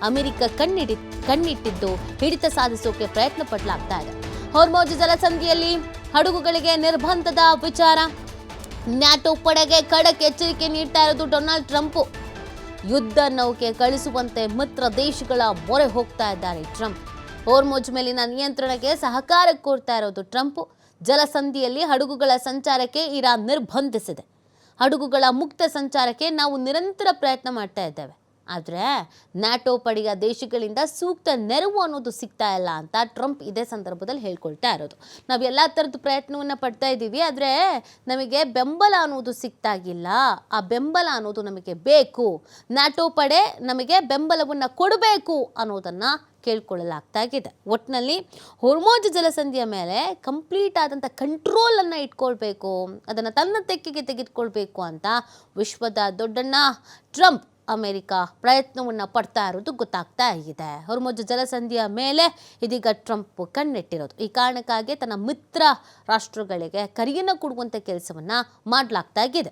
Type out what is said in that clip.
America ಕಣ್ಣಿಟ್ಟಿದ್ದು ಹಿಡಿತ ಸಾಧಿಸೋಕೆ ಪ್ರಯತ್ನ ಪಡಲಾಗ್ತಾ ಇದೆ. ಹೊರ್ಮುಜ್ ಜಲಸಂಧಿಯಲ್ಲಿ ಹಡಗುಗಳಿಗೆ ನಿರ್ಬಂಧದ ವಿಚಾರ. ನ್ಯಾಟೋ ಪಡೆಗೆ ಖಡಕ್ ಎಚ್ಚರಿಕೆ ನೀಡ್ತಾ ಇರೋದು ಡೊನಾಲ್ಡ್ ಟ್ರಂಪ್. ಯುದ್ಧ ನೌಕೆ ಕಳಿಸುವಂತೆ ಮಿತ್ರ ದೇಶಗಳ ಮೊರೆ ಹೋಗ್ತಾ ಇದ್ದಾರೆ ಟ್ರಂಪ್. ಹೊರ್ಮುಜ್ ಮೇಲಿನ ನಿಯಂತ್ರಣಕ್ಕೆ ಸಹಕಾರ ಕೋರ್ತಾ ಇರೋದು ಟ್ರಂಪ್. ಜಲಸಂಧಿಯಲ್ಲಿ ಹಡಗುಗಳ ಸಂಚಾರಕ್ಕೆ ಇರಾನ್ ನಿರ್ಬಂಧಿಸಿದೆ. ಹಡಗುಗಳ ಮುಕ್ತ ಸಂಚಾರಕ್ಕೆ ನಾವು ನಿರಂತರ ಪ್ರಯತ್ನ ಮಾಡ್ತಾ ಇದ್ದೇವೆ. ಆದರೆ ನ್ಯಾಟೋ ಪಡೆಯ ದೇಶಗಳಿಂದ ಸೂಕ್ತ ನೆರವು ಅನ್ನೋದು ಸಿಗ್ತಾ ಇಲ್ಲ ಅಂತ ಟ್ರಂಪ್ ಇದೇ ಸಂದರ್ಭದಲ್ಲಿ ಹೇಳ್ಕೊಳ್ತಾ ಇರೋದು. ನಾವು ಎಲ್ಲ ಥರದ ಪ್ರಯತ್ನವನ್ನು ಪಡ್ತಾ ಇದ್ದೀವಿ, ಆದರೆ ನಮಗೆ ಬೆಂಬಲ ಅನ್ನೋದು ಸಿಗ್ತಾಗಿಲ್ಲ. ಆ ಬೆಂಬಲ ಅನ್ನೋದು ನಮಗೆ ಬೇಕು. ನ್ಯಾಟೋ ಪಡೆ ನಮಗೆ ಬೆಂಬಲವನ್ನು ಕೊಡಬೇಕು ಅನ್ನೋದನ್ನು ಕೇಳ್ಕೊಳ್ಳಲಾಗ್ತಾಗಿದೆ. ಒಟ್ಟಿನಲ್ಲಿ ಹೊರ್ಮುಜ್ ಜಲಸಂಧಿಯ ಮೇಲೆ ಕಂಪ್ಲೀಟ್ ಆದಂಥ ಕಂಟ್ರೋಲನ್ನು ಇಟ್ಕೊಳ್ಬೇಕು, ಅದನ್ನು ತನ್ನ ತೆಕ್ಕೆಗೆ ತೆಗೆದುಕೊಳ್ಬೇಕು ಅಂತ ವಿಶ್ವದ ದೊಡ್ಡಣ್ಣ ಟ್ರಂಪ್ ಅಮೆರಿಕ ಪ್ರಯತ್ನವನ್ನು ಪಡ್ತಾ ಇರೋದು ಗೊತ್ತಾಗ್ತಾ ಇದೆ. ಹೊರ್ಮುಜ್ ಜಲಸಂಧಿಯ ಮೇಲೆ ಇದೀಗ ಟ್ರಂಪ್ ಕಣ್ಣಿಟ್ಟಿರೋದು. ಈ ಕಾರಣಕ್ಕಾಗಿ ತನ್ನ ಮಿತ್ರ ರಾಷ್ಟ್ರಗಳಿಗೆ ಕರೆಯನ್ನು ಕೊಡುವಂಥ ಕೆಲಸವನ್ನು ಮಾಡಲಾಗ್ತಾ ಇದೆ.